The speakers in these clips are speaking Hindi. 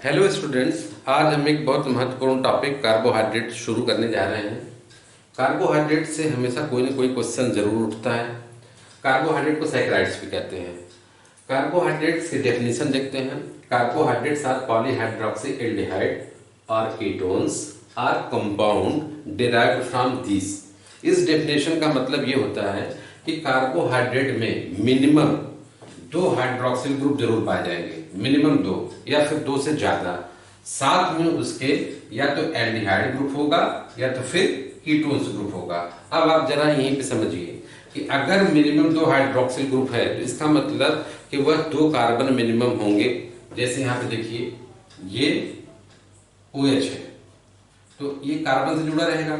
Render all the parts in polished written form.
हेलो स्टूडेंट्स, आज हम एक बहुत महत्वपूर्ण टॉपिक कार्बोहाइड्रेट शुरू करने जा रहे हैं। कार्बोहाइड्रेट से हमेशा कोई ना कोई क्वेश्चन जरूर उठता है। कार्बोहाइड्रेट को सैकराइड्स भी कहते हैं। कार्बोहाइड्रेट्स की डेफिनेशन देखते हैं। कार्बोहाइड्रेट्स आर पॉलीहाइड्रोक्सी एल्डिहाइड और ketones are compound derived from this. इस डेफिनेशन का मतलब ये होता है कि कार्बोहाइड्रेट में मिनिमम 2 हाइड्रोक्सिल ग्रुप जरूर पाए जाएंगे, मिनिमम 2 या फिर 2 से ज्यादा। साथ में उसके या तो एल्डिहाइड ग्रुप होगा या तो फिर कीटोन्स ग्रुप होगा। अब आप जरा यहीं पे समझिए कि अगर मिनिमम 2 हाइड्रोक्सिल ग्रुप है तो इसका मतलब कि वह 2 कार्बन मिनिमम होंगे। जैसे यहां पे देखिए ये OH है तो ये कार्बन से जुड़ा रहेगा।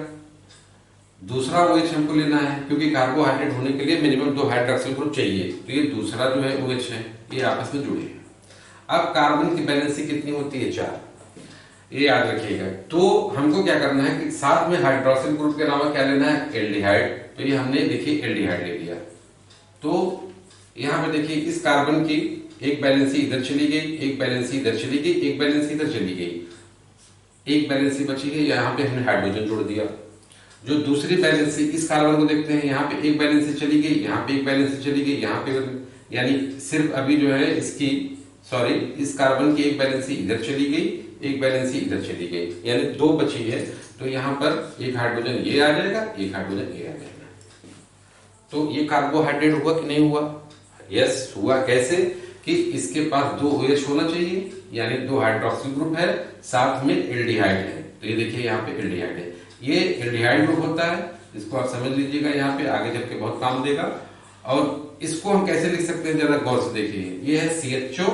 दूसरा OH हमको लेना है क्योंकि कार्बोहाइड्रेट होने के लिए मिनिमम 2 हाइड्रोक्सिल ग्रुप चाहिए, तो ये दूसरा जो है OH है, ये आपस में जुड़े हैं। अब कार्बन की वैलेंसी कितनी होती है? 4, ये याद रखिएगा। तो हमको क्या करना है कि साथ में हाइड्रोक्सिल ग्रुप के अलावा क्या लेना है? एल्डिहाइड। तो ये हमने देखिए एल्डिहाइड ले लिया। तो यहाँ पे देखिए इस कार्बन की एक वैलेंसी इधर चली गई, एक वैलेंसी इधर चली गई, एक वैलेंसी इधर चली गई, एक वैलेंसी बची है, यहाँ पे हमने हाइड्रोजन जोड़ दिया। जो दूसरी वैलेंसी इस कार्बन को देखते हैं, यहाँ पे एक वैलेंसी चली गई, यहाँ पे एक वैलेंसी चली गई, यहाँ पे, यानी सिर्फ अभी जो है इसकी इस कार्बन की एक वैलेंसी इधर चली गई, एक वैलेंसी इधर चली गई, यानी 2 बची है। तो यहाँ पर एक हाइड्रोजन ये आ जाएगा, एक हाइड्रोजन ये आ जाएगा। तो ये कार्बोहाइड्रेट हुआ कि नहीं हुआ? यस हुआ। कैसे? कि इसके पास 2 OH होना चाहिए, यानी 2 हाइड्रोक्सिल ग्रुप है, साथ में एल्डिहाइड है। तो ये देखिए यहाँ पे एल्डिहाइड है, ये एल्डिहाइड ग्रुप होता है। इसको आप समझ लीजिएगा, यहाँ पे आगे चल के बहुत काम देगा। और इसको हम कैसे लिख सकते हैं, जरा गौर से देखिए। ये है CHO,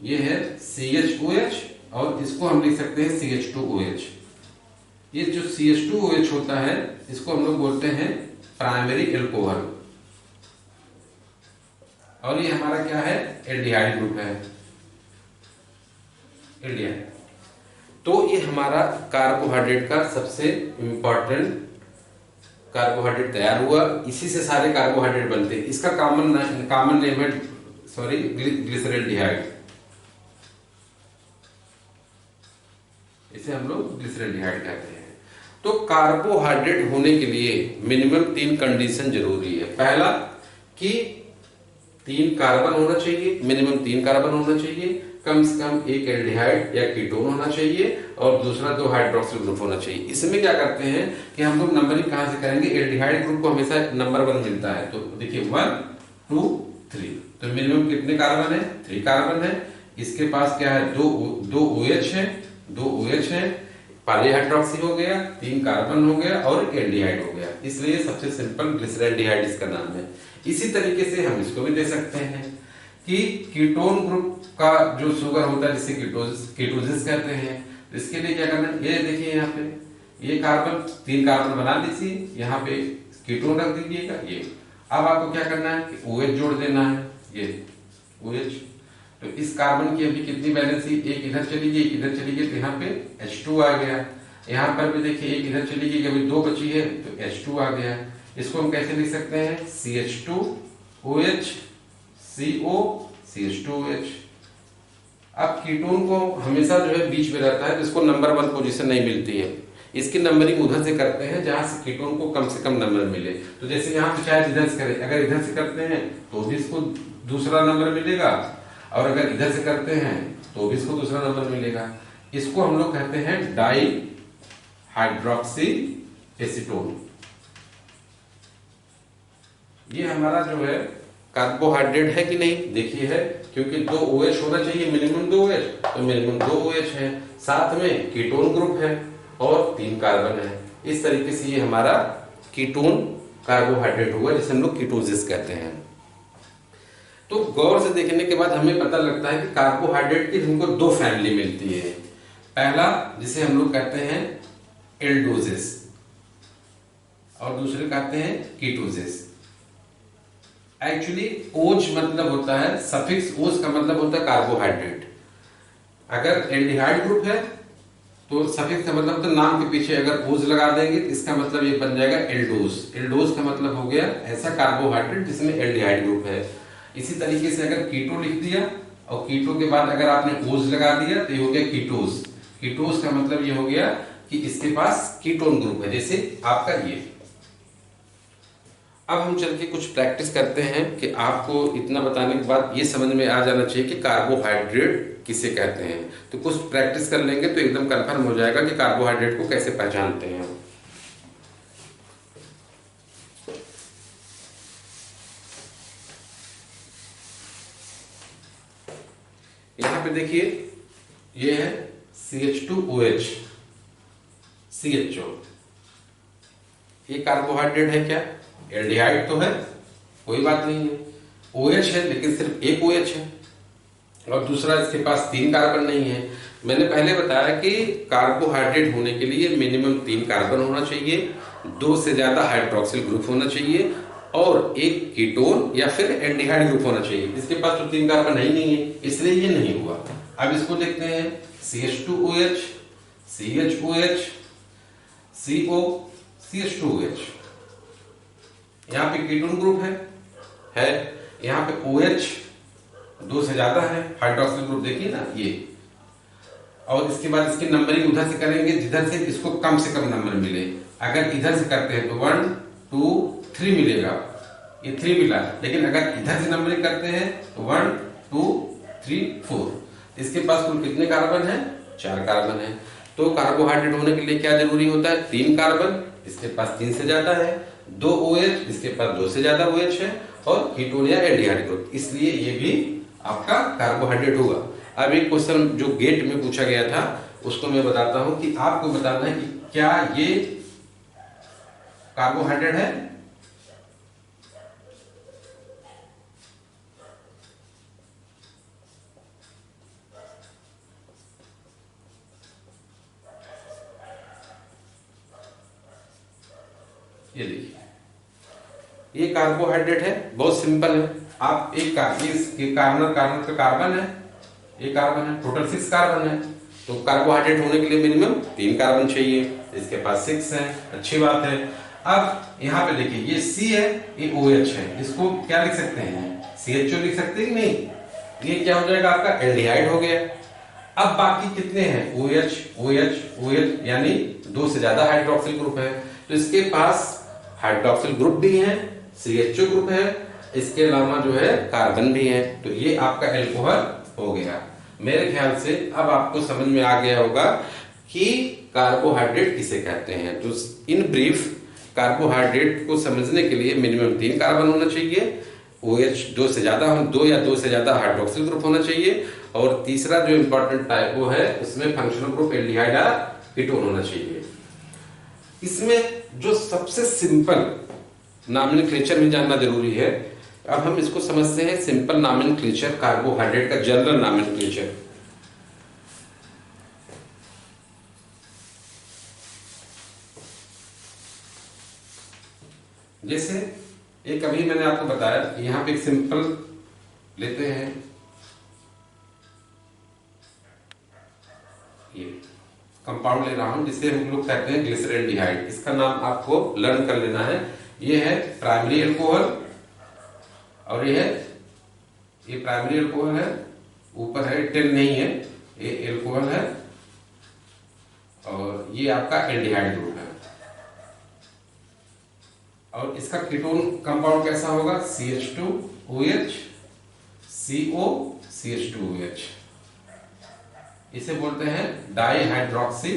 ये है CHOH, और इसको हम लिख सकते हैं CH2OH। ये जो CH2OH होता है इसको हम लोग बोलते हैं प्राइमरी एल्कोहल, और ये हमारा क्या है? एल्डिहाइड ग्रुप है, एल्डिहाइड। तो ये हमारा कार्बोहाइड्रेट का सबसे इंपॉर्टेंट कार्बोहाइड्रेट तैयार हुआ। इसी से सारे कार्बोहाइड्रेट बनते हैं। इसका कॉमन नेम है ग्लिसरॉल्डिहाइड। इसे हम लोग ग्लिसरॉल्डिहाइड कहते हैं। तो कार्बोहाइड्रेट होने के लिए मिनिमम 3 कंडीशन जरूरी है। पहला कि 3 कार्बन होना चाहिए, मिनिमम 3 कार्बन होना चाहिए, कम से कम एक एल्डिहाइड या कीटोन होना चाहिए, और दूसरा 2 हाइड्रोक्सिल ग्रुप होना चाहिए। इसमें क्या करते हैं कि हम लोग नंबरिंग कहां से करेंगे? एल्डिहाइड ग्रुप को हमेशा नंबर 1 मिलता है। तो देखिए 1 2 3, तो मिनिमम कितने कार्बन है? 3 कार्बन है। इसके पास क्या है? 2 OH है, 2 OH है, पॉलीहाइड्रोक्सी हो गया, 3 कार्बन हो गया और एल्डिहाइड हो गया। इसलिए सबसे सिंपल ग्लिसरॉल्डिहाइड इसका नाम है। इसी तरीके से हम इसको भी दे सकते हैं कि कीटोन ग्रुप का जो शुगर होता है जिसे कीटोसिस कहते हैं। इसके लिए क्या करना है? ये देखिए यहाँ पे ये कार्बन 3 कार्बन बना दीजिए, यहाँ पे कीटोन रख दीजिएगा। ये अब आपको क्या करना है कि OH जोड़ देना है, ये OH। तो इस कार्बन की अभी कितनी वैलेंसी? एक इधर चली गई, इधर चली गई, तो यहाँ पे H2 आ गया। यहाँ पर भी देखिए एक इधर चली गई, अभी 2 बची है तो H2 आ गया। इसको हम कैसे लिख सकते हैं? CH2OH CO CH2OH। अब कीटोन को हमेशा जो है बीच में रहता है, तो इसको नंबर 1 पोजीशन नहीं मिलती है। इसकी नंबरिंग उधर से करते हैं जहां से कीटोन को कम से कम नंबर मिले। तो जैसे यहाँ पे चाहे इधर से करें, अगर इधर से करते हैं तो भी इसको दूसरा नंबर मिलेगा, और अगर इधर से करते हैं तो भी इसको दूसरा नंबर मिलेगा। इसको हम लोग कहते हैं डाई हाइड्रोक्सी एसीटोन। ये हमारा जो है कार्बोहाइड्रेट है कि नहीं? देखिए है, क्योंकि 2 OH होना चाहिए, मिनिमम 2 OH, तो मिनिमम 2 OH है, साथ में कीटोन ग्रुप है और 3 कार्बन है। इस तरीके से ये हमारा कीटोन कार्बोहाइड्रेट हुआ, जिसे हम लोग कीटोसिस कहते हैं। तो गौर से देखने के बाद हमें पता लगता है कि कार्बोहाइड्रेट की हमको 2 फैमिली मिलती है। पहला जिसे हम लोग कहते हैं एल्डोसिस, और दूसरे कहते हैं कीटोसिस। एक्चुअली ओज मतलब होता है, सफिक्स ओज का मतलब होता है कार्बोहाइड्रेट। अगर एल्डिहाइड ग्रुप है तो सफिक्स का मतलब, तो नाम के पीछे अगर ओज लगा देंगे तो इसका मतलब ये बन जाएगा एल्डोज। एल्डोज का मतलब हो गया ऐसा कार्बोहाइड्रेट जिसमें एल्डिहाइड ग्रुप है। इसी तरीके से अगर कीटो लिख दिया और कीटो के बाद अगर आपने ओज लगा दिया तो ये हो गया कीटोज। कीटोज का मतलब ये हो गया कि इसके पास कीटोन ग्रुप है, जैसे आपका ये। अब हम चल के कुछ प्रैक्टिस करते हैं कि आपको इतना बताने के बाद ये समझ में आ जाना चाहिए कि कार्बोहाइड्रेट किसे कहते हैं। तो कुछ प्रैक्टिस कर लेंगे तो एकदम कंफर्म हो जाएगा कि कार्बोहाइड्रेट को कैसे पहचानते हैं। यहां पे देखिए ये है CH2OH, CHO। ये कार्बोहाइड्रेट है क्या? एल्डिहाइड तो है, कोई बात नहीं है। OH है लेकिन सिर्फ एक OH है और दूसरा इसके पास 3 कार्बन नहीं है। मैंने पहले बताया कि कार्बोहाइड्रेट होने के लिए मिनिमम 3 कार्बन होना चाहिए, 2 से ज्यादा हाइड्रोक्सिल ग्रुप होना चाहिए और एक कीटोन या फिर एल्डिहाइड ग्रुप होना चाहिए। इसके पास तो 3 कार्बन है ही नहीं है, इसलिए ये नहीं हुआ। अब इसको देखते हैं, CH2OH, CHOH, CO, CH2OH। यहाँ पे कीटोन ग्रुप है। यहाँ पे OH 2 से ज्यादा है, हाइड्रोक्सिल ग्रुप देखिए ना ये। और इसके बाद इसकी नंबरिंग उधर से करेंगे जिधर से इसको कम से कम नंबर मिले। अगर इधर से करते हैं तो 1 2 3 मिलेगा, ये 3 मिला। लेकिन अगर इधर से नंबरिंग करते हैं तो 1 2 3 4। इसके पास कुल कितने कार्बन है? 4 कार्बन है। तो कार्बोहाइड्रेट होने के लिए क्या जरूरी होता है? 3 कार्बन, इसके पास 3 से ज्यादा है, 2 OH, इसके पास 2 से ज्यादा OH है और कीटोन या एल्डिहाइड ग्रुप, इसलिए ये भी आपका कार्बोहाइड्रेट होगा। अब एक क्वेश्चन जो गेट में पूछा गया था उसको मैं बताता हूं कि आपको बताना है कि क्या ये कार्बोहाइड्रेट है? ये देखिए ये कार्बोहाइड्रेट है, बहुत सिंपल है। आप एक कार्बन का कार्बन है, एक कार्बन है, टोटल 6 कार्बन है। तो कार्बोहाइड्रेट होने के लिए मिनिमम 3 कार्बन चाहिए, इसके पास 6 है, अच्छी बात है। अब यहाँ पे देखिए ये C है, ये OH है, इसको क्या लिख सकते हैं? CHO लिख सकते हैं कि नहीं? ये क्या हो जाएगा? आपका एल्डिहाइड हो गया। अब बाकी कितने हैं? OH OH OH, यानी 2 से ज्यादा हाइड्रोक्सिल ग्रुप है। तो इसके पास हाइड्रोक्सिल ग्रुप भी है, CHO ग्रुप है, इसके अलावा जो है कार्बन भी है। तो ये आपका एल्कोहल हो गया। मेरे ख्याल से अब आपको समझ में आ गया होगा कि कार्बोहाइड्रेट किसे कहते हैं। तो इन ब्रीफ कार्बोहाइड्रेट को समझने के लिए मिनिमम 3 कार्बन होना चाहिए, OH 2 से ज्यादा, 2 या 2 से ज्यादा हाइड्रोक्सिल ग्रुप होना चाहिए और तीसरा जो इंपॉर्टेंट टाइप वो है उसमें फंक्शनल ग्रुप एल्डिहाइड या कीटोन होना चाहिए। इसमें जो सबसे सिंपल नॉमेनक्लेचर भी जानना जरूरी है। अब हम इसको समझते हैं सिंपल नॉमेनक्लेचर, कार्बोहाइड्रेट का जनरल नॉमेनक्लेचर। जैसे एक अभी मैंने आपको बताया, यहां पे एक सिंपल लेते हैं, ये कंपाउंड ले रहा हूं जिसे हम लोग कहते हैं ग्लिसरॉल्डिहाइड। इसका नाम आपको लर्न कर लेना है। ये है प्राइमरी अल्कोहल और ये प्राइमरी अल्कोहल है, ऊपर है 10 नहीं है, ये अल्कोहल है और ये आपका एल्डिहाइड ग्रुप है। और इसका कीटोन कंपाउंड कैसा होगा? CH2OH CO CH2OH। इसे बोलते हैं डाइहाइड्रोक्सी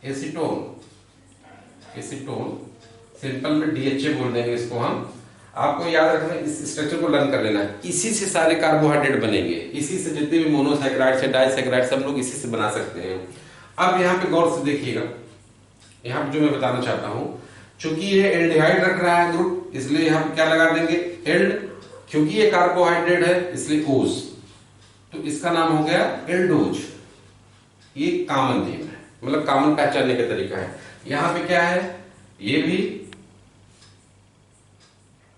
एसीटोन। सिंपल में DHA बोल देंगे इसको हम। आपको याद रखना, इस स्ट्रक्चर को लर्न कर लेना है। इसी से सारे कार्बोहाइड्रेट बनेंगे, इसी से जितने भी मोनोसैकेराइड से डाइसैकेराइड सब लोग इसी से बना सकते हैं। अब यहाँ पे गौर से देखिएगा, यहाँ पे जो मैं बताना चाहता हूं, चूंकि ये एल्डिहाइड रख रहा है ग्रुप, इसलिए हम क्या लगा देंगे? एल्ड। क्योंकि ये कार्बोहाइड्रेट है इसलिए ओज, तो इसका नाम हो गया एल्डोज। ये कॉमन नेम है, मतलब कॉमन पहचानने का तरीका है। यहां पे क्या है? ये भी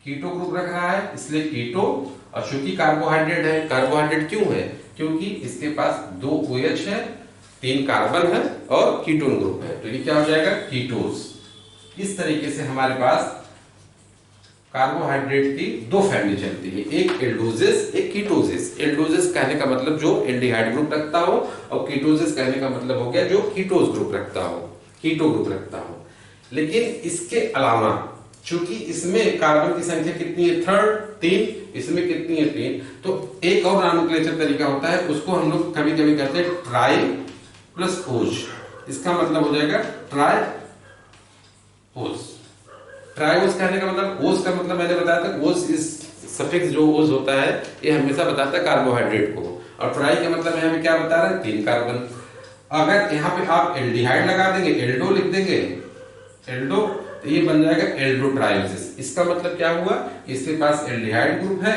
कीटो ग्रुप रख रहा है इसलिए कीटो। और चूंकि कार्बोहाइड्रेट है, कार्बोहाइड्रेट क्यों है? क्योंकि इसके पास 2 OH है, 3 कार्बन है और कीटोन ग्रुप है, तो ये क्या हो जाएगा? कीटोज। इस तरीके से हमारे पास कार्बोहाइड्रेट की दो फैमिली चलती है, एक एल्डोजेस, एक कीटोजेस। एल्डोजेस कहने का मतलब जो एल्डिहाइड ग्रुप रखता हो, और कीटोजेस कहने का मतलब हो गया जो कीटोज ग्रुप रखता हो, कीटो ग्रुप रखता हो। लेकिन इसके अलावा चूंकि इसमें कार्बन की संख्या कितनी है, थर्ड, 3, इसमें कितनी है, 3, तो एक और नॉमेनक्लेचर तरीका होता है, उसको हम लोग कभी कभी कहते हैं ट्राई प्लस ओज। इसका मतलब हो जाएगा ट्राई ओज। ट्राइओज कहने का मतलब, ओज का मतलब मैंने बताया था, ओज इस सफिक्स जो ओज होता है ये हमेशा बताता है कार्बोहाइड्रेट को, और ट्राई का मतलब यहाँ पे क्या बता रहा है, 3 कार्बन। अगर यहाँ पे आप एल्डिहाइड लगा देंगे, एल्डो लिख देंगे, एल्डो, तो ये बन जाएगा एल्डोट्रायोसिस। इसका मतलब क्या हुआ, इसके पास एल्डिहाइड ग्रुप है,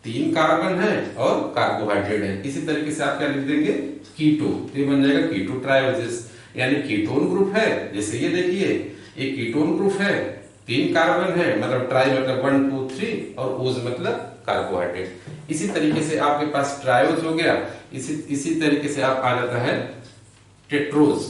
3 कार्बन है और कार्बोहाइड्रेट है। इसी तरीके से आप क्या लिख देंगे, कीटो, तो ये बन जाएगा कीटोट्रायोसिस, यानी कीटोन ग्रुप है। जैसे ये देखिए, ये कीटोन ग्रुप है, 3 कार्बन है, मतलब ट्राई मतलब 1 2 3, और ओज मतलब कार्बोहाइड्रेट। इसी तरीके से आपके पास ट्रायोज हो गया। इसी तरीके से आप आ जाता है टेट्रोज।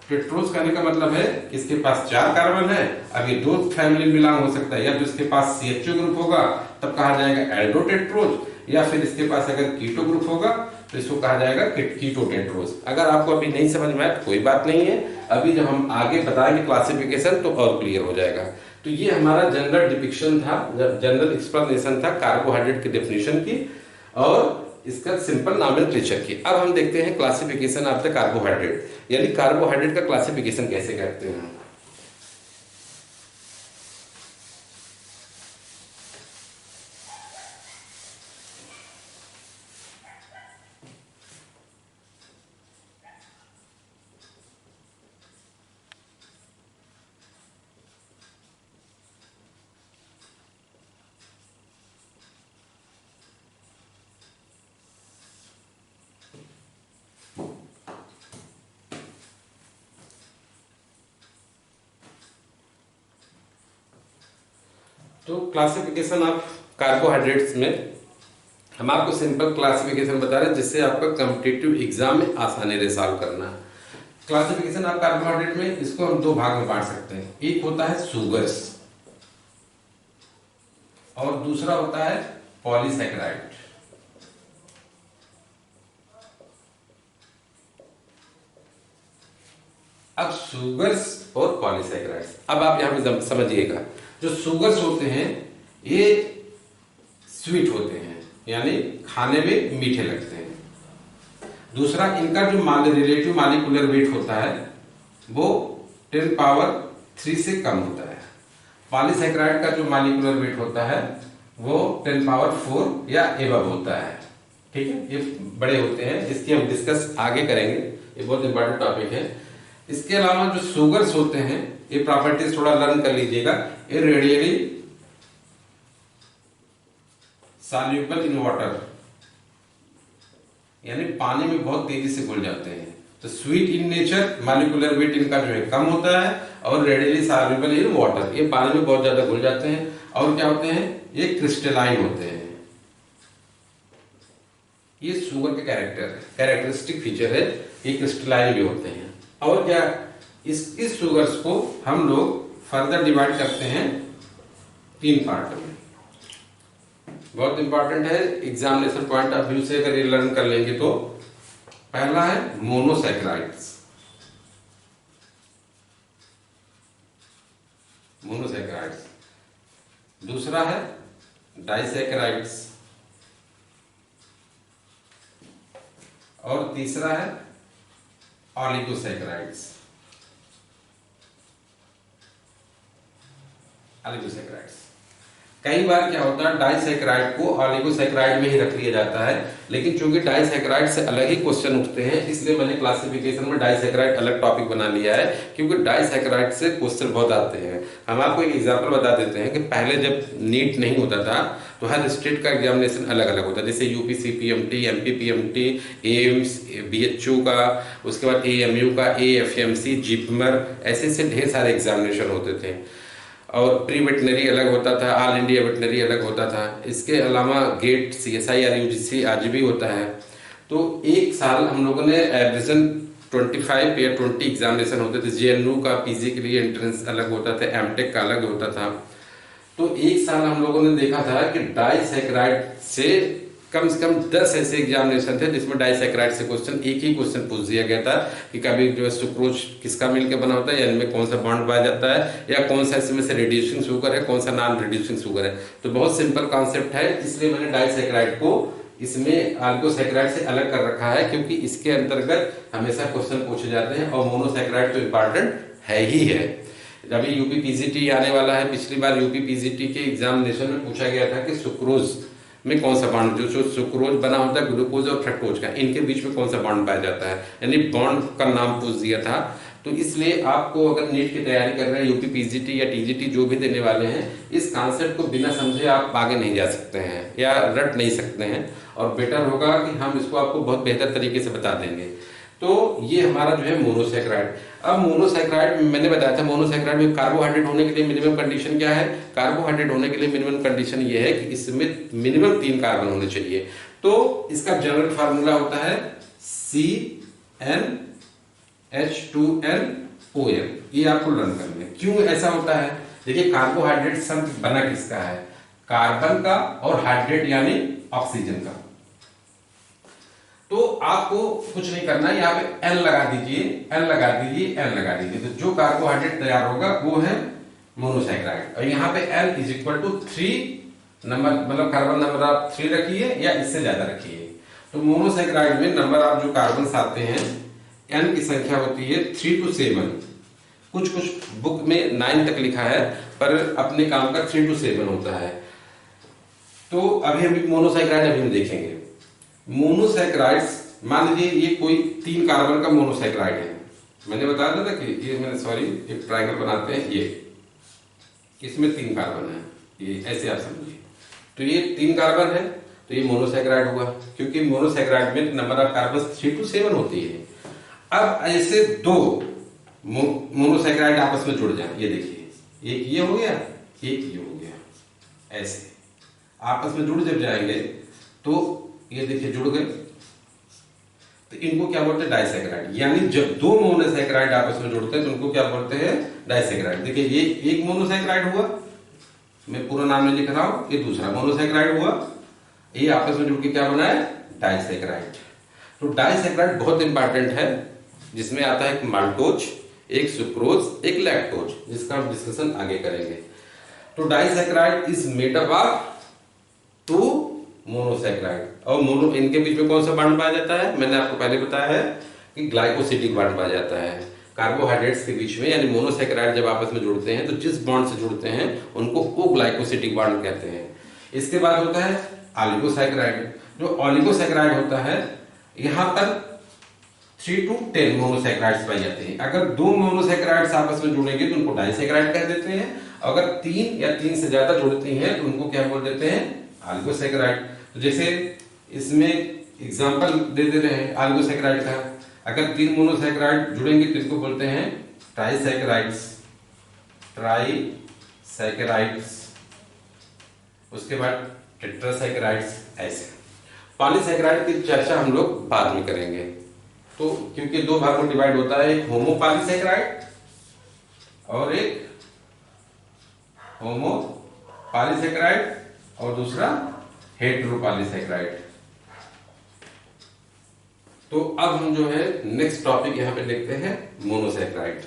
टेट्रोज कहने का मतलब है इसके पास 4 कार्बन है। अब ये 2 फैमिली बिलोंग हो सकता है, या तो इसके पास CHO ग्रुप होगा तब कहा जाएगा एल्डोटेट्रोज, या फिर इसके पास अगर कीटो ग्रुप होगा तो इसको कहा जाएगा कीटोटेट्रोज। अगर आपको अभी नहीं समझ में आया तो कोई बात नहीं है, अभी जब हम आगे बताएंगे क्लासिफिकेशन तो और क्लियर हो जाएगा। तो ये हमारा जनरल डिपिक्शन था, जनरल एक्सप्लेनेशन था कार्बोहाइड्रेट की डेफिनेशन की और इसका सिंपल नॉमेनक्लेचर की। अब हम देखते हैं क्लासिफिकेशन ऑफ द कार्बोहाइड्रेट, यानी कार्बोहाइड्रेट का क्लासिफिकेशन कैसे करते हैं। तो क्लासिफिकेशन ऑफ कार्बोहाइड्रेट्स में हम आपको सिंपल क्लासिफिकेशन बता रहे हैं जिससे आपका कॉम्पिटिटिव एग्जाम में आसानी से सॉल्व करना है। क्लासिफिकेशन ऑफ कार्बोहाइड्रेट में इसको हम 2 भाग में बांट सकते हैं, एक होता है शुगर्स और दूसरा होता है पॉलीसैकेराइड। अब शुगर्स और पॉलीसैकेराइड्स, अब आप यहां पे समझिएगा, जो शुगर्स होते हैं ये स्वीट होते हैं, यानी खाने में मीठे लगते हैं। दूसरा, इनका जो रिलेटिव मॉलिक्यूलर वेट होता है वो 10 पावर 3 से कम होता है। पॉलीसैकेराइड का जो मॉलिक्यूलर वेट होता है वो 10 पावर 4 या एबव होता है। ठीक है, ये बड़े होते हैं, इसकी हम डिस्कस आगे करेंगे, ये बहुत इंपॉर्टेंट टॉपिक है। इसके अलावा जो शुगर्स होते हैं ये प्रॉपर्टीज थोड़ा लर्न कर लीजिएगा, ये रेडियली सॉल्युबल इन वाटर, यानी पानी में बहुत तेजी से घुल जाते हैं। तो sweet in nature, molecular weight इनका जो है कम होता है, और रेडियली सॉल्युबल इन वाटर, ये पानी में बहुत ज्यादा घुल जाते हैं। और क्या होते हैं, ये क्रिस्टलाइन होते हैं। ये शुगर के कैरेक्टरिस्टिक फीचर है, ये क्रिस्टलाइन भी होते हैं। और क्या, इस शुगर्स को हम लोग फर्दर डिवाइड करते हैं 3 पार्ट में। बहुत इंपॉर्टेंट है एग्जामिनेशन पॉइंट ऑफ व्यू से, अगर ये लर्न कर लेंगे तो। पहला है मोनोसैकेराइड्स, दूसरा है डाइसैकेराइड्स, और तीसरा है ऑलिगोसैकेराइड्स। कई बार क्या होता है, डाइसैकेराइड को ऑलिगोसैकेराइड में ही रख लिया जाता है, लेकिन चूंकि डाइसैकेराइड से अलग ही क्वेश्चन उठते हैं इसलिए मैंने क्लासिफिकेशन में डाइसैकेराइड अलग टॉपिक बना लिया है, क्योंकि डाइसैकेराइड से क्वेश्चन बहुत आते हैं। हम आपको एक एग्जांपल बता देते हैं कि पहले जब नीट नहीं होता था तो हर स्टेट का एग्जामिनेशन अलग अलग होता है, जैसे UP CPMT, MP PMT, AIIMS BHU का, उसके बाद AMU का, AFMC, जिपमर, ऐसे ढेर सारे एग्जामिनेशन होते थे। और प्री वेटनरी अलग होता था, ऑल इंडिया वेटनरी अलग होता था। इसके अलावा गेट CSI और UGC आज भी होता है। तो एक साल हम लोगों ने एवरेजन 25 या 20 एग्जामिनेशन होते थे। JNU का PG के लिए एंट्रेंस अलग होता था, MTech का अलग होता था। तो एक साल हम लोगों ने देखा था कि डाइसैकेराइड से कम 10 ऐसे एग्जामिनेशन थे जिसमें डाइसैकेराइड से क्वेश्चन, एक ही क्वेश्चन पूछ दिया गया था कि कभी जो है सुक्रोज किसका मिलकर बना होता है, यानी में कौन सा बॉन्ड पाया जाता है, या कौन सा इसमें से रिड्यूसिंग शुगर है, कौन सा नॉन रिड्यूसिंग शुगर है। तो बहुत सिंपल कॉन्सेप्ट है, इसलिए मैंने डाइसैकेराइड को इसमें ऑलिगोसैकेराइड से अलग कर रखा है, क्योंकि इसके अंतर्गत हमेशा क्वेश्चन पूछे जाते हैं और मोनोसैकेराइड तो इम्पॉर्टेंट है ही है। अभी यूपी पीजीटी आने वाला है, पिछली बार यूपी पीजीटी के एग्जामिनेशन में पूछा गया था कि सुक्रोज में कौन सा बॉन्ड, जो सुक्रोज बना होता है ग्लूकोज और फ्रक्टोज का, इनके बीच में कौन सा बॉन्ड पाया जाता है, यानी बॉन्ड का नाम पूछ दिया था। तो इसलिए आपको अगर नीट की तैयारी कर रहे हैं, यूपी पीजीटी या टीजीटी जो भी देने वाले हैं, इस कॉन्सेप्ट को बिना समझे आप आगे नहीं जा सकते हैं या रट नहीं सकते हैं, और बेटर होगा कि हम इसको आपको बहुत बेहतर तरीके से बता देंगे। तो ये हमारा जो है मोनोसैकेराइड। अब मोनोसैकेराइड मैंने बताया था, मोनोसैकेराइड में कार्बोहाइड्रेट होने के लिए मिनिमम कंडीशन क्या है, कार्बोहाइड्रेट होने के लिए मिनिमम कंडीशन ये है कि इसमें मिनिमम 3 कार्बन होने चाहिए। तो इसका जनरल फार्मूला होता है CnH2nOn। ये आपको लर्न करना है। क्यों ऐसा होता है? देखिए, कार्बोहाइड्रेट शब्द बना किसका है, कार्बन का, और हाइड्रेट यानी ऑक्सीजन का। तो आपको कुछ नहीं करना है, यहाँ पे N लगा दीजिए, N लगा दीजिए, N लगा दीजिए, तो जो कार्बोहाइड्रेट तैयार होगा वो है मोनोसैकेराइड। और यहाँ पे N is equal to 3 number, मतलब कार्बन नंबर आप 3 रखिए या इससे ज्यादा रखिए। तो मोनोसैकेराइड में नंबर आप जो कार्बन आते हैं, N की संख्या होती है 3 to 7। कुछ बुक में 9 तक लिखा है, पर अपने काम का 3 to 7 होता है। तो अभी हम मोनोसैकेराइड अभी हम देखेंगे। मोनोसैकेराइड्स, मान लीजिए ये कोई 3 कार्बन का मोनोसैकेराइड है। मैंने बताया था कि ये, मैंने सॉरी, एक ट्रायंगल बनाते हैं, ये इसमें 3 कार्बन है, ये ऐसे आप समझिए। तो ये 3 कार्बन है, तो ये मोनोसैकेराइड हुआ, क्योंकि मोनोसैकेराइड में नंबर ऑफ कार्बन 3 to 7 होती है। अब ऐसे 2 मोनोसैकेराइड आपस में जुड़ जाए, ये देखिए, एक ये हो गया, एक ये हो गया, ऐसे आपस में जुड़ जब जाएंगे तो ये देखिए जुड़ गए, तो इनको क्या बोलते हैं, डाइसैकेराइड। यानी जब 2 मोनोसैकेराइड आपस में जुड़ते हैं तो उनको क्या बोलते हैं, डाइसैकेराइड। देखिए, ये एक मोनोसैकेराइड हुआ, मैं पूरा नाम नहीं लिख रहा हूं, ये दूसरा मोनोसैकेराइड हुआ, ये आपस में जुड़ के क्या बना है, डाइसैकेराइड। तो डाइसैकेराइड बहुत इंपॉर्टेंट है, जिसमें आता है एक माल्टोज, एक सुक्रोज, एक लैक्टोज, जिसका हम डिस्कशन आगे करेंगे। तो disaccharide is made up of 2 monosaccharide, और मोनो, इनके बीच में कौन सा बॉन्ड पाया जाता है, मैंने आपको पहले बताया है कि ग्लाइकोसिडिक बॉन्ड पाया जाता है कार्बोहाइड्रेट्स के बीच में। यानी मोनोसैकेराइड जब आपस में जुड़ते हैं तो जिस बॉन्ड से जुड़ते हैं उनको ओ ग्लाइकोसिडिक बॉन्ड कहते हैं। इसके बाद होता है ऑलिगोसैकेराइड। जो ऑलिगोसैकेराइड होता है, यहां पर 3 to 10 मोनोसैकेराइड्स पाए जाते हैं। अगर 2 मोनोसैकेराइड्स आपस में जुड़ेंगे तो उनको डाइसैकेराइड कह देते हैं। अगर 3 या 3 से ज्यादा जुड़ती हैं तो उनको क्या बोल देते हैं, ऑलिगोसैकेराइड। तो जैसे इसमें एग्जांपल दे रहे हैं ऑलिगोसैकेराइड का, अगर 3 मोनोसैकेराइड जुड़ेंगे तो इसको बोलते हैं ट्राइसैकेराइड्स, उसके बाद टेट्रासैकेराइड्स, ऐसे। पॉलीसैकेराइड की चर्चा हम लोग बाद में करेंगे। तो क्योंकि 2 भागों में डिवाइड होता है, एक होमोपॉलीसैकेराइड और एक होमोपॉलीसैकेराइड और दूसरा हेटेरोपॉलीसैकेराइड। तो अब हम जो है नेक्स्ट टॉपिक यहां पे देखते हैं, मोनोसैकेराइड।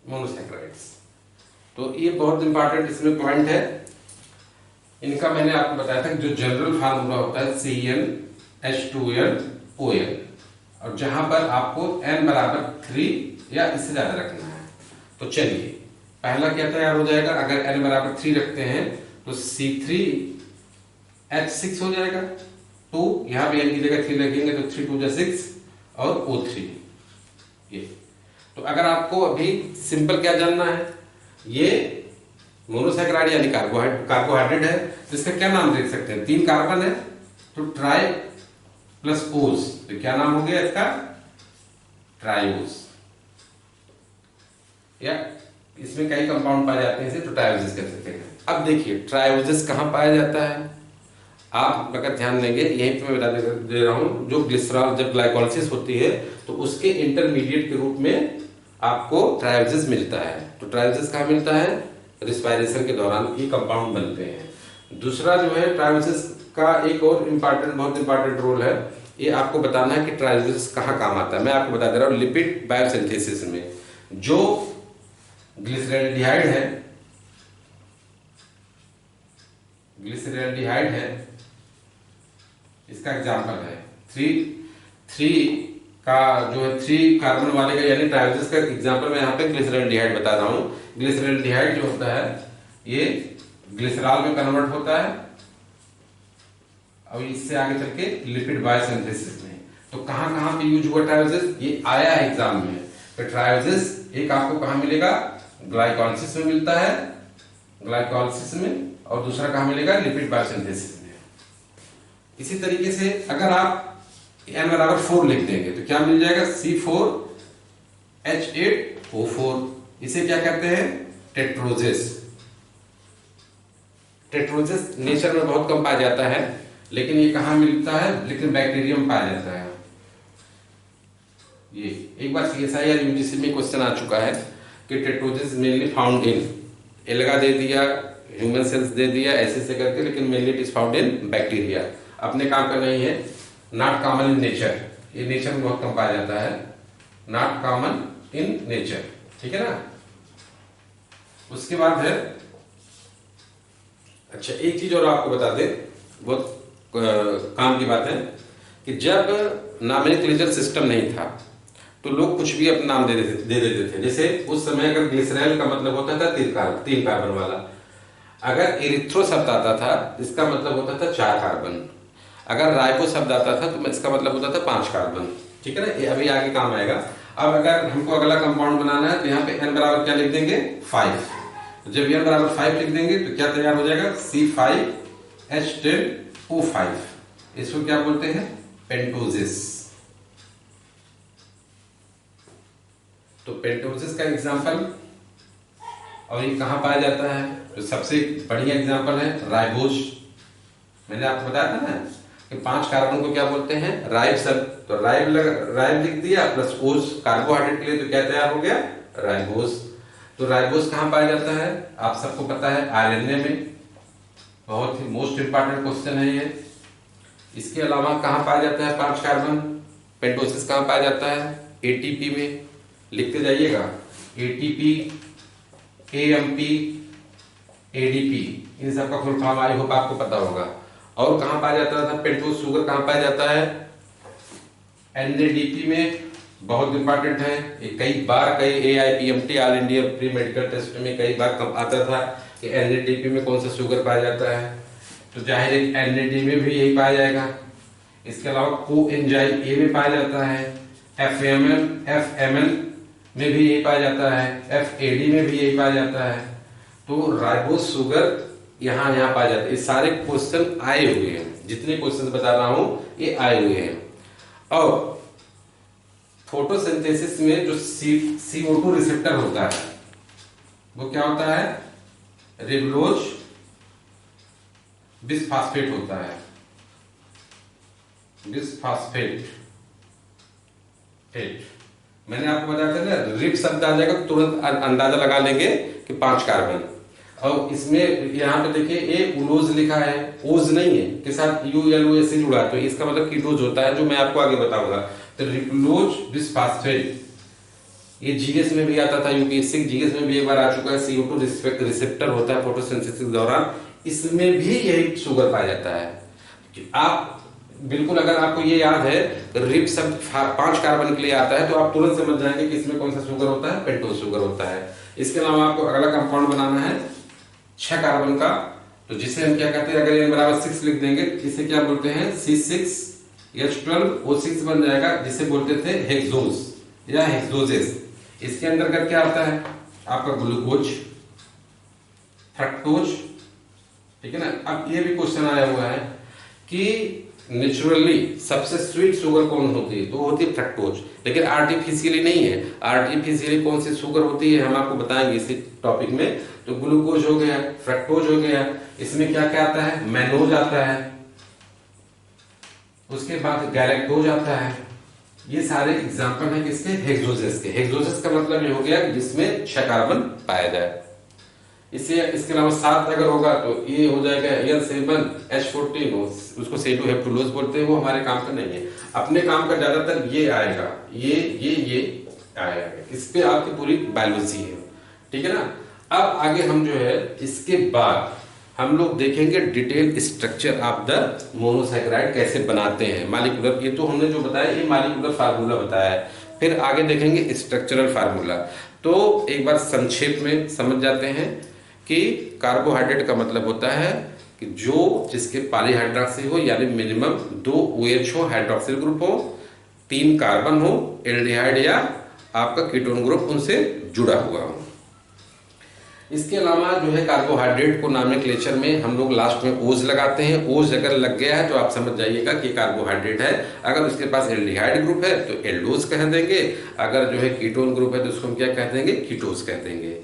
मोनोसैकेराइड्स, तो ये बहुत इंपॉर्टेंट इसमें पॉइंट है। इनका मैंने आपको बताया था कि जो जनरल फार्मूला होता है CnH2nOn, और जहां पर आपको n बराबर 3 या इससे ज्यादा रखना है। तो चलिए, पहला क्या तैयार हो जाएगा, अगर n बराबर 3 रखते हैं तो C3H6 हो जाएगा। तो यहां पे n की जगह 3 रखेंगे तो 3 2 6 और O3, ये। तो अगर आपको अभी सिंपल क्या जानना है, ये मोनोसैकेराइड यानी कार्बोहाइड्रेट है, तो इसका क्या नाम देख सकते हैं, 3 कार्बन है तो ट्राई प्लस ओज, तो क्या नाम हो गया इसका, ट्राइओज। या इसमें कई कंपाउंड पाए जाते हैं, इसे तो ट्राइओजेस कह सकते हैं। अब देखिए ट्राइओजेस कहाँ पाया जाता है, आप अगर ध्यान देंगे यहीं पे मैं बता दे रहा हूं, जो ग्लिसरॉल जब ग्लाइकोलाइसिस होती है तो उसके इंटरमीडिएट के रूप में आपको ट्राइओजेस मिलता है। तो ट्राइओजेस कहाँ मिलता है, रिस्पायरेशन के दौरान ये कंपाउंड बनते हैं। दूसरा जो है ट्राइओजेस का एक और बहुत इंपॉर्टेंट रोल है, ये आपको बताना है कि ट्राइओजेस कहाँ काम आता है। मैं आपको बता दे रहा हूँ, लिपिड बायोसिंथेसिस में जो ग्लिसरैल्डिहाइड है, इसका एग्जाम्पल है 3 का जो है 3 कार्बन वाले का यानी ट्राइओजेस का एग्जाम्पल मैं यहाँ पे ग्लिसरैल्डिहाइड बता रहा हूँ। ग्लिसरैल्डिहाइड जो होता है ये ग्लिसरॉल में कन्वर्ट होता है और इससे आगे चल के लिपिड बायोसिंथेसिस में। तो कहाँ कहाँ पे यूज हुआ ट्राइओजेस, ये आया है एग्जाम में। तो ट्राइओजेस एक आपको कहाँ मिलेगा, ग्लाइकोलाइसिस में मिलता है, ग्लाइकोलाइसिस में, और दूसरा कहाँ मिलेगा, लिपिड बायोसिंथेसिस में। इसी तरीके से अगर आप n=4 लिख देंगे तो क्या मिल जाएगा, C4H8O4। इसे क्या कहते हैं, टेट्रोजेस। टेट्रोजेस नेचर में बहुत कम पाया जाता है, लेकिन ये कहाँ मिलता है, लेकिन बैक्टीरिया में पाया जाता है। ये एक बार CSI या UGC में क्वेश्चन आ चुका है कि टेट्रोजेस मेनली फाउंड इन, एल्गा दे दिया, ह्यूमन सेल्स दे दिया, ऐसे करके, लेकिन mainly it is found in bacteria. अपने काम का नहीं है, नॉट कॉमन इन नेचर, ये नेचर में बहुत कम पाया जाता है, नॉट कॉमन इन नेचर, ठीक है ना। उसके बाद है, अच्छा एक चीज और आपको बता दे, बहुत काम की बात है कि जब नॉमेनक्लेचर सिस्टम नहीं था तो लोग कुछ भी अपना नाम दे देते थे। जैसे उस समय अगर ग्लिसरॉल का मतलब होता था 3 कार्बन वाला, अगर एरिथ्रो शब्द आता था इसका मतलब होता था 4 कार्बन, अगर राइबो शब्द आता था तो इसका मतलब होता था 5 कार्बन, ठीक है ना। ये अभी आगे काम आएगा। अब अगर हमको अगला कंपाउंड बनाना है तो यहाँ पे n बराबर क्या लिख देंगे, 5। जब n बराबर 5 लिख देंगे तो क्या तैयार हो जाएगा, C5H10O5। इसको क्या बोलते हैं, पेंटोजेस। तो पेंटोजेस का एग्जाम्पल, और ये कहाँ पाया जाता है, तो सबसे बढ़िया एग्जाम्पल है राइबोज। मैंने आपको बताया था ना कि 5 कार्बन को क्या बोलते हैं, राइब शब्द। तो राइब लिख दिया प्लस ओज कार्बोहाइड्रेट के लिए, तो क्या तैयार हो गया, राइबोज। तो राइबोज कहाँ पाया जाता है, आप सबको पता है, RNA में। बहुत ही मोस्ट इंपॉर्टेंट क्वेश्चन है ये। इसके अलावा कहाँ पाया जाता है 5 कार्बन, पेंटोसिस कहाँ पाया जाता है, ATP में। लिखते जाइएगा, ATP, AMP, ADP, इन सब का फुल फॉर्म आई होप आपको पता होगा। और कहाँ पाया जाता था पेंटोज शुगर, कहाँ पाया जाता है, NADP में। बहुत इंपॉर्टेंट है ये, कई AIPMT all India pre medical test में कई बार आता था कि NADP में कौन सा शुगर पाया जाता है, तो जाहिर है NAD में भी यही पाया जाएगा। इसके अलावा कोएंजाइम A में पाया जाता है, FML में भी यही पाया जाता है, FAD में भी यही पाया जाता है। तो राइबोज शुगर यहाँ पाया जाता है। ये सारे क्वेश्चन आए हुए हैं, जितने क्वेश्चन बता रहा हूं ये आए हुए हैं। और फोटोसिंथेसिस में जो CO2 रिसेप्टर होता है वो क्या होता है, रिबोलोज बिसफास्फेट होता है, बिसफास्फेट। मैंने आपको बताया था ना, रिब शब्द आ जाएगा तो तुरंत अंदाजा लगा लेंगे कि 5 कार्बन। और इसमें यहाँ पे देखिए ए उलोज लिखा है, ओज नहीं है, के साथ ULOS से जुड़ा, तो इसका मतलब कीटोज होता है, जो मैं आपको आगे बताऊंगा। तो रिबोलोज बिसफास्फेट, ये GS में भी आता था, UPSC GS में भी एक बार आ चुका है। CO2 रिसेप्टर होता है फोटोसिंथेसिस के दौरान, इसमें भी यही शुगर पाया जाता है। आप बिल्कुल, अगर आपको ये याद है रिब शब्द 5 कार्बन के लिए आता है तो आप तुरंत समझ जाएंगे कि इसमें कौन सा शुगर होता है, पेंटोज शुगर होता है। इसके अलावा आपको अगला कंपाउंड बनाना है 6 कार्बन का, तो जिसे हम क्या कहते हैं, अगर n बराबर 6 लिख देंगे इसे क्या बोलते हैं, C6H12O6 बन जाएगा, जिसे बोलते थे हेक्सोज या हेक्सोजेस। इसके अंतर्गत क्या आता है आपका ग्लूकोज, फ्रक्टोज, ठीक है ना। अब ये भी क्वेश्चन आया हुआ है कि नेचुरली सबसे स्वीट शुगर कौन होती है, तो होती है फ्रक्टोज, लेकिन आर्टिफिशियली नहीं है। आर्टिफिशियली कौन सी शुगर होती है हम आपको बताएंगे इसी टॉपिक में। तो ग्लूकोज हो गया, फ्रक्टोज हो गया, इसमें क्या क्या आता है, मैनोज आता है, उसके बाद गैलेक्टोज आता है। ये सारे एग्जाम्पल हैं किसके, हेक्सोजेस के। हेक्सोजेस का मतलब ये हो गया जिसमें 6 कार्बन पाया जाए। इसके अलावा 7 अगर होगा तो ये हो जाएगा N7H14, उसको सेटोहेप्टुलोज बोलते हैं, वो हमारे काम का नहीं है। अपने काम का ज्यादातर ये आएगा, ये आएगा, इस पे आपकी पूरी बायोलॉजी है, ठीक है ना। अब आगे हम जो है इसके बाद हम लोग देखेंगे detail structure of the monosaccharide कैसे बनाते हैं, मालिकुलर, ये तो हमने जो बताया ये मालिकुलर फार्मूला बताया है। फिर आगे देखेंगे स्ट्रक्चरल फार्मूला। तो एक बार संक्षेप में समझ जाते हैं कि कार्बोहाइड्रेट का मतलब होता है कि जो जिसके पॉलीहाइड्रॉक्सी हो, यानी मिनिमम 2 OH हाइड्रोक्सिल ग्रुप हो, 3 कार्बन हो, एल्डिहाइड या आपका कीटोन ग्रुप उनसे जुड़ा हुआ हो। इसके अलावा जो है कार्बोहाइड्रेट को नॉमेनक्लेचर में हम लोग लास्ट में ओज लगाते हैं। ओज अगर लग गया है तो आप समझ जाइएगा कि कार्बोहाइड्रेट है। अगर उसके पास एल्डिहाइड ग्रुप है तो एल्डोज कह देंगे, अगर जो है कीटोन ग्रुप है तो उसको हम क्या कह देंगे, कीटोज कह देंगे।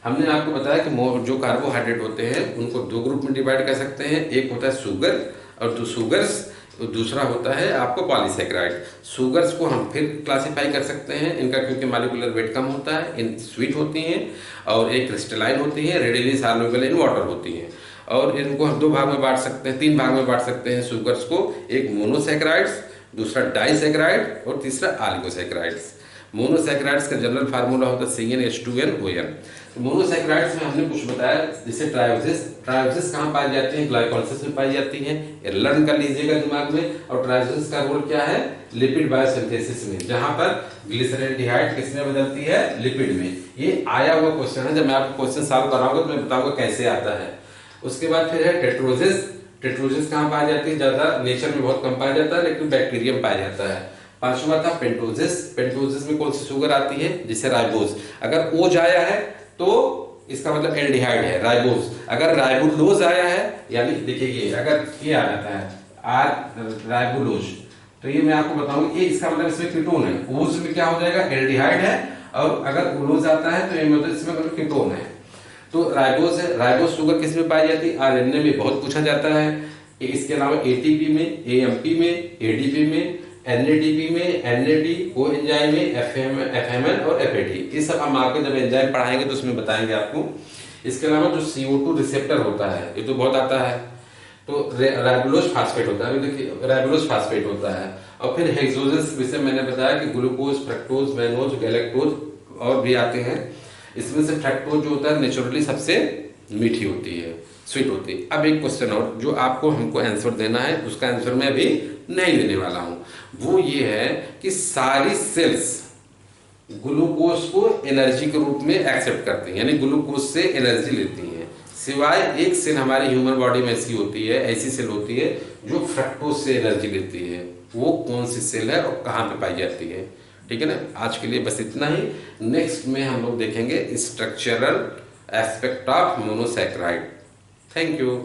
हमने आपको बताया कि जो कार्बोहाइड्रेट होते हैं उनको 2 ग्रुप में डिवाइड कर सकते हैं, एक होता है शुगर और दूसरा होता है आपको पॉलीसैकेराइड। शुगर्स को हम फिर क्लासिफाई कर सकते हैं, इनका क्योंकि मॉलिक्यूलर वेट कम होता है, इन स्वीट होती हैं और एक क्रिस्टलाइन होती है, रेडिली सॉल्युबल इन वाटर होती हैं। और इनको हम 2 भाग में बांट सकते हैं, 3 भाग में बांट सकते हैं शुगर्स को, एक मोनोसैकेराइड्स, दूसरा डाइसैकेराइड और तीसरा ऑलिगोसैकेराइड्स। मोनोसैकेराइड्स का जनरल फार्मूला होता है CnH2nOn। मोनोसैकेराइड्स में हमने कुछ बताया, जैसे ट्रायोसिस कहाँ पाई जाती है, ग्लाइकोलाइसिस में पाई जाती है, ये लर्न कर लीजिएगा दिमाग में। और ट्रायोसिस का रोल क्या है, लिपिड बायोसिंथेसिस में, जहां पर ग्लिसरॉल्डिहाइड किसमें बदलती है, लिपिड में। ये आया हुआ क्वेश्चन है, जब मैं आपको क्वेश्चन सॉल्व कराऊंगा तो मैं बताऊंगा कैसे आता है। उसके बाद फिर है टेट्रोसिस कहाँ पाई जाती है, ज्यादा नेचर में बहुत कम पाया जाता है, लेकिन बैक्टीरियम पाया जाता है। 5वां था पेंटोसिस में कौन सी शुगर आती है, जिसे राइबोज। अगर ओज आया है तो इसका मतलब एल्डिहाइड है, राइबोज। अगर राइबोलोज आया है, यानी देखिए ये अगर ये आ जाता है राइबोलोज, तो ये मैं आपको बताऊंगा, ये इसका मतलब इसमें कीटोन है। ओज में क्या हो जाएगा, एल्डिहाइड है, और अगर ओलोज आता है तो ये मतलब इसमें मतलब कीटोन है। तो राइबोज है, राइबोज शुगर किस में पाई जाती है, RNA में बहुत पूछा जाता है। इसके अलावा ATP में, AMP में, ADP में, NADP में, NAD, कोएंजाइम में, FMN और FAT। ये सब हम आगे जब एंजाइम पढ़ाएंगे तो उसमें बताएंगे आपको। इसके अलावा जो CO2 रिसेप्टर होता है, ये तो बहुत आता है, तो राइबोलोज फास्फेट होता है, देखिए राइबोलोज फास्फेट होता है। और फिर हेक्सोजेस, जैसे मैंने बताया कि ग्लूकोज, फ्रक्टोज, मैनोज, गैलेक्टोज और भी आते हैं। इसमें से फ्रक्टोज जो होता है नेचुरली सबसे मीठी होती है, स्वीट होती है। अब एक क्वेश्चन और जो आपको हमको आंसर देना है, उसका आंसर मैं अभी नहीं देने वाला हूं। वो ये है कि सारी सेल्स ग्लूकोज को एनर्जी के रूप में एक्सेप्ट करती हैं, यानी ग्लूकोज से एनर्जी लेती हैं, सिवाय एक सेल हमारी ह्यूमन बॉडी में ऐसी होती है, ऐसी सेल होती है जो फ्रक्टोज से एनर्जी लेती है। वो कौन सी सेल है और कहाँ पे पाई जाती है, ठीक है ना। आज के लिए बस इतना ही। नेक्स्ट में हम लोग देखेंगे structural aspect of monosaccharide. Thank you.